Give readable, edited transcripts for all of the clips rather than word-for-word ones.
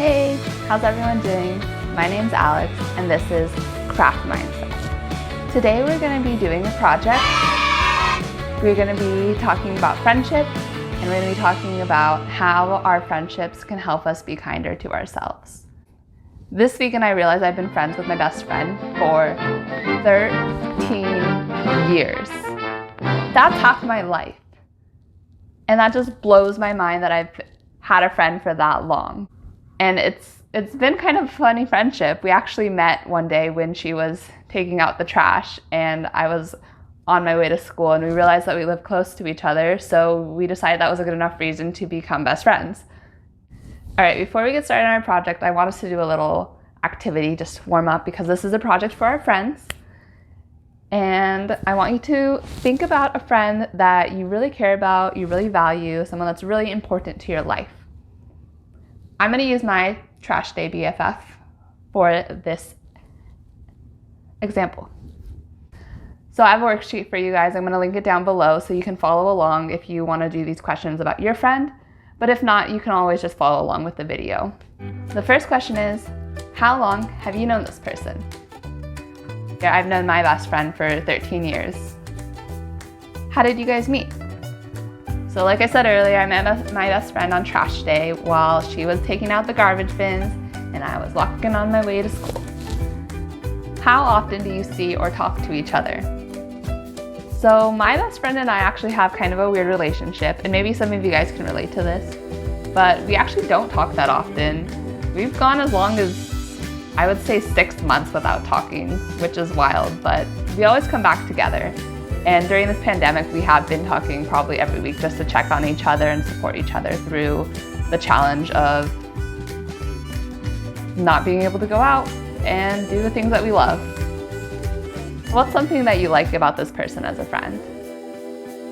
Hey, how's everyone doing? My name's Alex and this is Craft Mindset. Today we're going to be doing a project. We're going to be talking about friendship and we're going to be talking about how our friendships can help us be kinder to ourselves. This weekend I realized I've been friends with my best friend for 13 years. That's half my life. And that just blows my mind that I've had a friend for that long. And it's been kind of a funny friendship. We actually met one day when she was taking out the trash and I was on my way to school, and we realized that we lived close to each other, so we decided that was a good enough reason to become best friends. All right, before we get started on our project, I want us to do a little activity just to warm up because this is a project for our friends. And I want you to think about a friend that you really care about, you really value, someone that's really important to your life. I'm going to use my trash day BFF for this example. So I have a worksheet for you guys. I'm going to link it down below so you can follow along if you want to do these questions about your friend. But if not, you can always just follow along with the video. The first question is, how long have you known this person? Yeah, I've known my best friend for 13 years. How did you guys meet? So like I said earlier, I met my best friend on trash day while she was taking out the garbage bins and I was walking on my way to school. How often do you see or talk to each other? So my best friend and I actually have kind of a weird relationship, and maybe some of you guys can relate to this, but we actually don't talk that often. We've gone as long as, I would say, 6 months without talking, which is wild, but we always come back together. And during this pandemic, we have been talking probably every week just to check on each other and support each other through the challenge of not being able to go out and do the things that we love. What's something that you like about this person as a friend?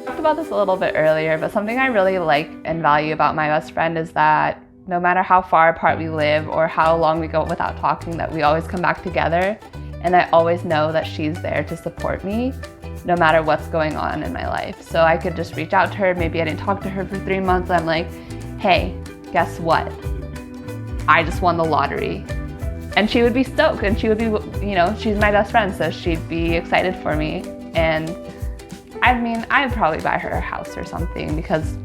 I talked about this a little bit earlier, but something I really like and value about my best friend is that no matter how far apart we live or how long we go without talking, that we always come back together. And I always know that she's there to support me no matter what's going on in my life. So I could just reach out to her. Maybe I didn't talk to her for 3 months. I'm like, hey, guess what? I just won the lottery. And she would be stoked, and she would be, she's my best friend, so she'd be excited for me. And I mean, I'd probably buy her a house or something because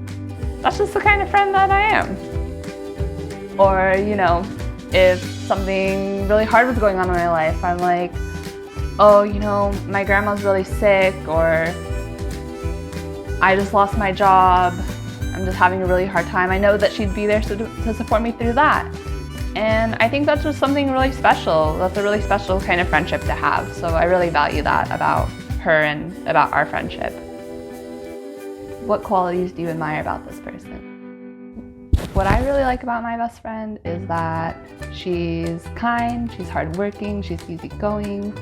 that's just the kind of friend that I am. Or, if something really hard was going on in my life, I'm like, oh, my grandma's really sick, or I just lost my job, I'm just having a really hard time. I know that she'd be there to support me through that. And I think that's just something really special. That's a really special kind of friendship to have. So I really value that about her and about our friendship. What qualities do you admire about this person? What I really like about my best friend is that she's kind, she's hardworking, she's easygoing,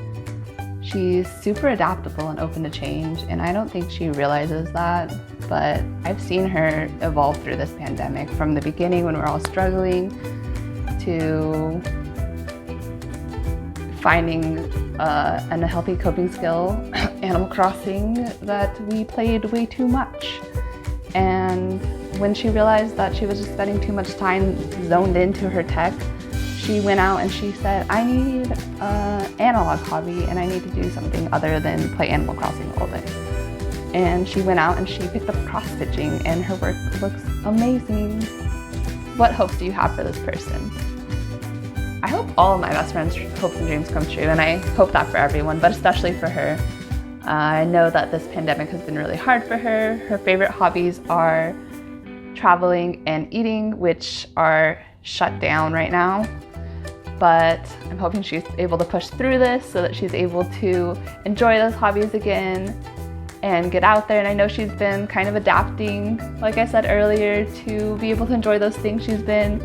she's super adaptable and open to change, and I don't think she realizes that, but I've seen her evolve through this pandemic from the beginning when we're all struggling to finding a healthy coping skill, Animal Crossing, that we played way too much. And when she realized that she was just spending too much time zoned into her tech, she went out and she said, I need an analog hobby and I need to do something other than play Animal Crossing all day. And she went out and she picked up cross-stitching and her work looks amazing. What hopes do you have for this person? I hope all of my best friends' hopes and dreams come true, and I hope that for everyone, but especially for her. I know that this pandemic has been really hard for her. Her favorite hobbies are traveling and eating, which are shut down right now. But I'm hoping she's able to push through this so that she's able to enjoy those hobbies again and get out there. And I know she's been kind of adapting, like I said earlier, to be able to enjoy those things. She's been,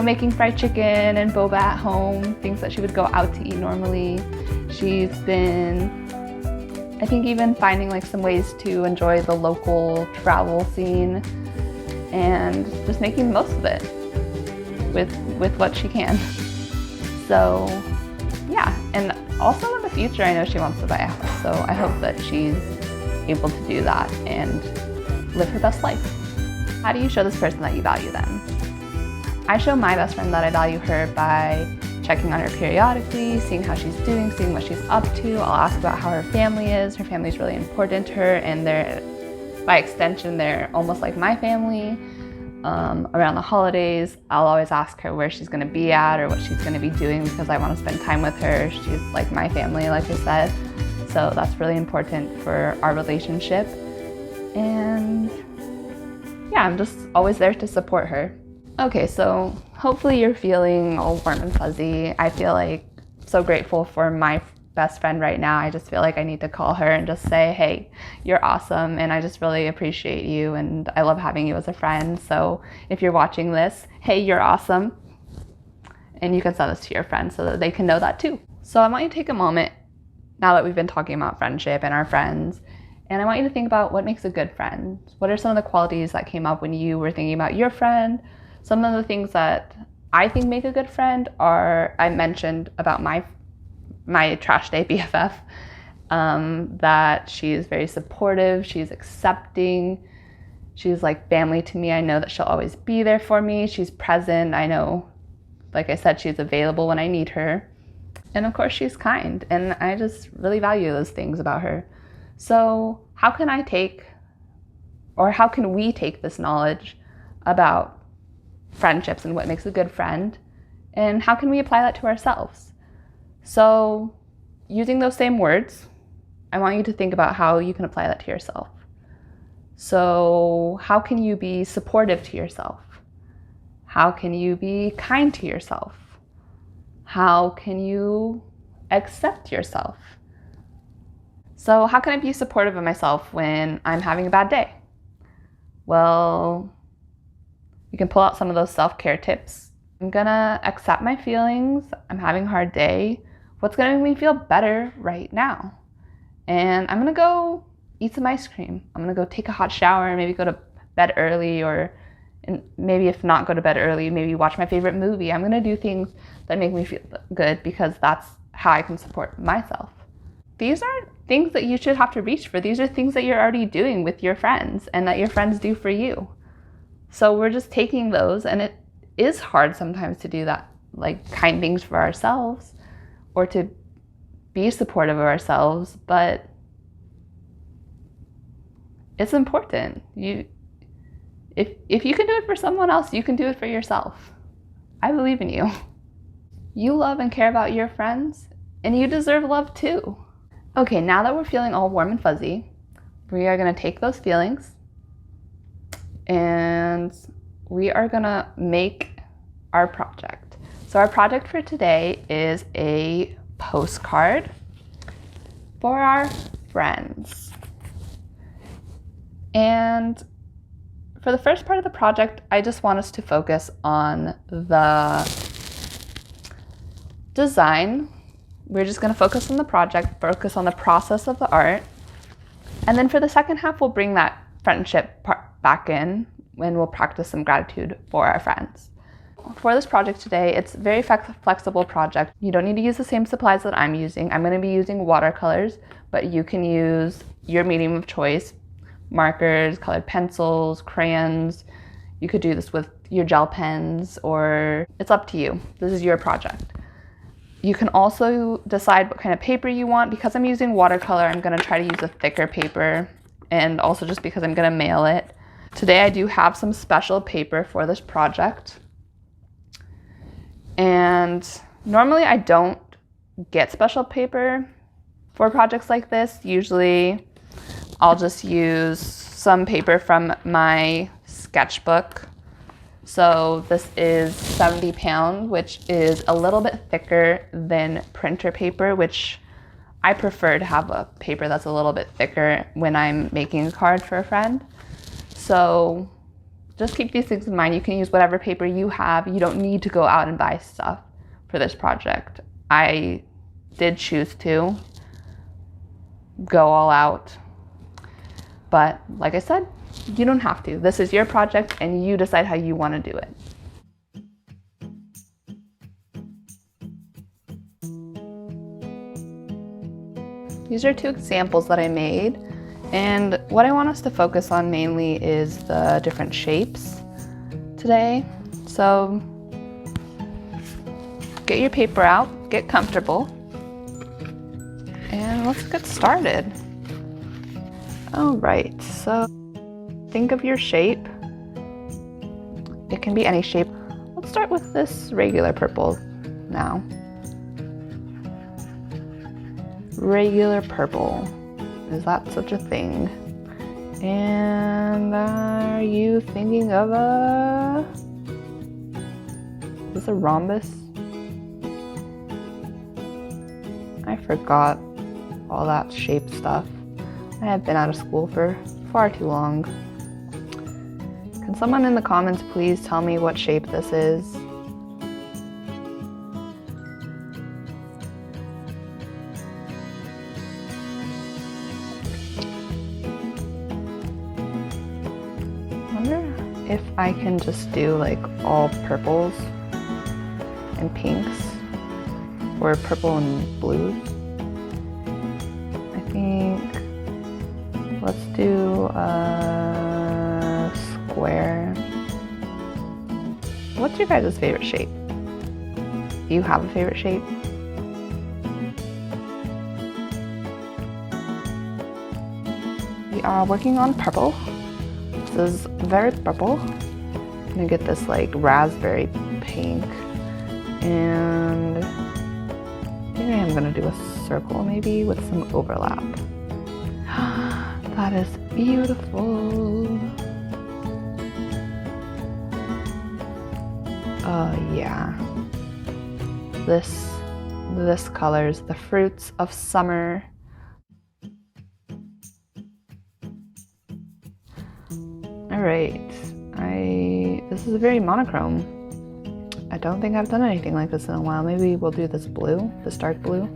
making fried chicken and boba at home, things that she would go out to eat normally. She's been, I think, even finding some ways to enjoy the local travel scene and just making the most of it with what she can. So yeah, and also in the future, I know she wants to buy a house, so I hope that she's able to do that and live her best life. How do you show this person that you value them? I show my best friend that I value her by checking on her periodically, seeing how she's doing, seeing what she's up to. I'll ask about how her family is. Her family is really important to her, and by extension, they're almost like my family. Around the holidays, I'll always ask her where she's gonna be at or what she's gonna be doing because I wanna spend time with her. She's like my family, like I said. So that's really important for our relationship. And yeah, I'm just always there to support her. Okay, so hopefully you're feeling all warm and fuzzy. I feel like so grateful for my best friend right now. I just feel like I need to call her and just say, hey, you're awesome, and I just really appreciate you, and I love having you as a friend. So if you're watching this, hey, you're awesome. And you can send this to your friends so that they can know that too. So I want you to take a moment, now that we've been talking about friendship and our friends, and I want you to think about what makes a good friend. What are some of the qualities that came up when you were thinking about your friend? Some of the things that I think make a good friend are, I mentioned about my trash day BFF, that she's very supportive, she's accepting, she's like family to me. I know that she'll always be there for me. She's present. I know, like I said, she's available when I need her. And of course, she's kind, and I just really value those things about her. So how can we take this knowledge about friendships and what makes a good friend, and how can we apply that to ourselves? So using those same words, I want you to think about how you can apply that to yourself. So how can you be supportive to yourself? How can you be kind to yourself? How can you accept yourself? So how can I be supportive of myself when I'm having a bad day? Well, you can pull out some of those self-care tips. I'm gonna accept my feelings. I'm having a hard day. What's gonna make me feel better right now? And I'm gonna go eat some ice cream. I'm gonna go take a hot shower, maybe go to bed early, and maybe if not go to bed early, maybe watch my favorite movie. I'm gonna do things that make me feel good because that's how I can support myself. These aren't things that you should have to reach for. These are things that you're already doing with your friends and that your friends do for you. So we're just taking those, and it is hard sometimes to do that, like kind things for ourselves or to be supportive of ourselves, but it's important. If you can do it for someone else, you can do it for yourself. I believe in you. You love and care about your friends, and you deserve love too. Okay, now that we're feeling all warm and fuzzy, we are gonna take those feelings and we are gonna make our project. So our project for today is a postcard for our friends. And for the first part of the project, I just want us to focus on the design. We're just gonna focus on the project, focus on the process of the art. And then for the second half, we'll bring that friendship part back in when we'll practice some gratitude for our friends. For this project today, it's a very flexible project. You don't need to use the same supplies that I'm using. I'm gonna be using watercolors, but you can use your medium of choice, markers, colored pencils, crayons. You could do this with your gel pens, or it's up to you. This is your project. You can also decide what kind of paper you want. Because I'm using watercolor, I'm gonna try to use a thicker paper, and also just because I'm gonna mail it. Today I do have some special paper for this project. And normally I don't get special paper for projects like this. Usually I'll just use some paper from my sketchbook. So this is 70 pound, which is a little bit thicker than printer paper, which I prefer to have a paper that's a little bit thicker when I'm making a card for a friend. So just keep these things in mind. You can use whatever paper you have. You don't need to go out and buy stuff for this project. I did choose to go all out, but like I said, you don't have to. This is your project and you decide how you want to do it. These are two examples that I made, and what I want us to focus on mainly is the different shapes today. So get your paper out, get comfortable, and let's get started. All right, so think of your shape. It can be any shape. Let's start with this regular purple now. Regular purple. Is that such a thing? And are you thinking of is this a rhombus? I forgot all that shape stuff. I have been out of school for far too long. Can someone in the comments please tell me what shape this is? If I can just do like all purples and pinks or purple and blues. I think let's do a square. What's your guys' favorite shape? Do you have a favorite shape? We are working on purple. This is very purple. I'm gonna get this like raspberry pink, and I think I am gonna do a circle maybe with some overlap. That is beautiful. Yeah. This color's the fruits of summer. Alright, this is a very monochrome. I don't think I've done anything like this in a while. Maybe we'll do this blue, this dark blue.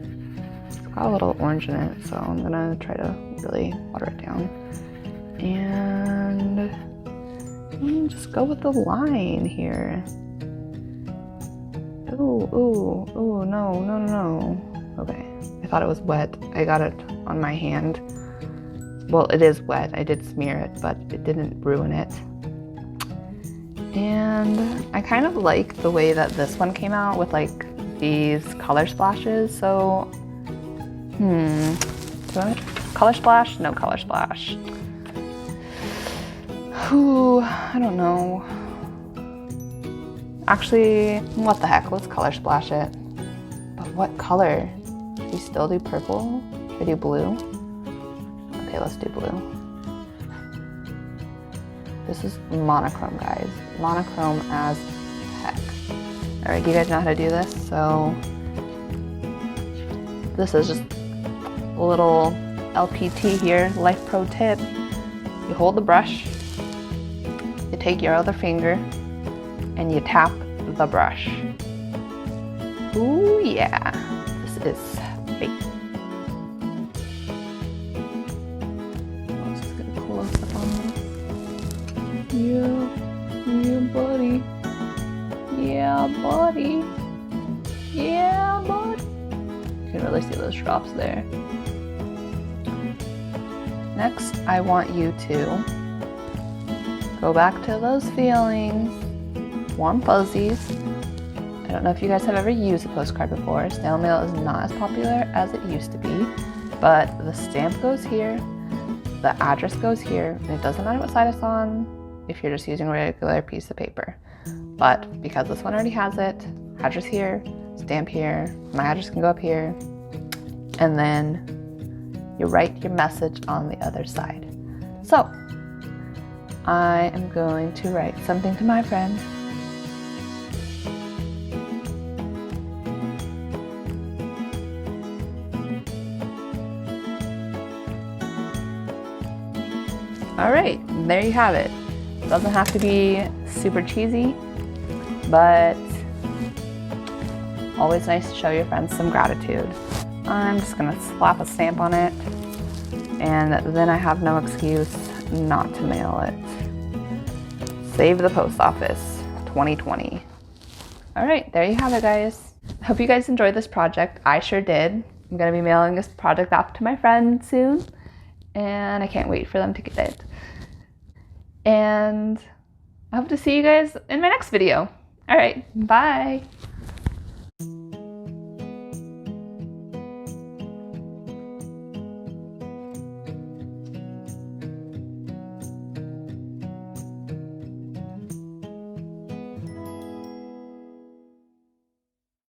It's got a little orange in it, so I'm gonna try to really water it down. And just go with the line here. Ooh, no. Okay, I thought it was wet. I got it on my hand. Well, it is wet. I did smear it, but it didn't ruin it. And I kind of like the way that this one came out with like these color splashes. So, color splash? No color splash. Ooh, I don't know. Actually, what the heck? Let's color splash it. But what color? Should we still do purple? Should we do blue? Okay, let's do blue. This is monochrome, guys. Monochrome as heck. All right, you guys know how to do this? So this is just a little LPT here, life pro tip. You hold the brush, you take your other finger, and you tap the brush. Ooh, yeah. This is fake. Yeah, buddy. Yeah, buddy. Yeah, buddy. You can really see those drops there. Next, I want you to go back to those feelings. Warm fuzzies. I don't know if you guys have ever used a postcard before. Snail mail is not as popular as it used to be, but the stamp goes here, the address goes here, and it doesn't matter what side it's on if you're just using a regular piece of paper. But because this one already has it, address here, stamp here, my address can go up here, and then you write your message on the other side. So, I am going to write something to my friend. All right, there you have it. Doesn't have to be super cheesy, but always nice to show your friends some gratitude. I'm just gonna slap a stamp on it, and then I have no excuse not to mail it. Save the post office, 2020. All right, there you have it, guys. I hope you guys enjoyed this project. I sure did. I'm gonna be mailing this project off to my friend soon, and I can't wait for them to get it. And I hope to see you guys in my next video. All right, bye.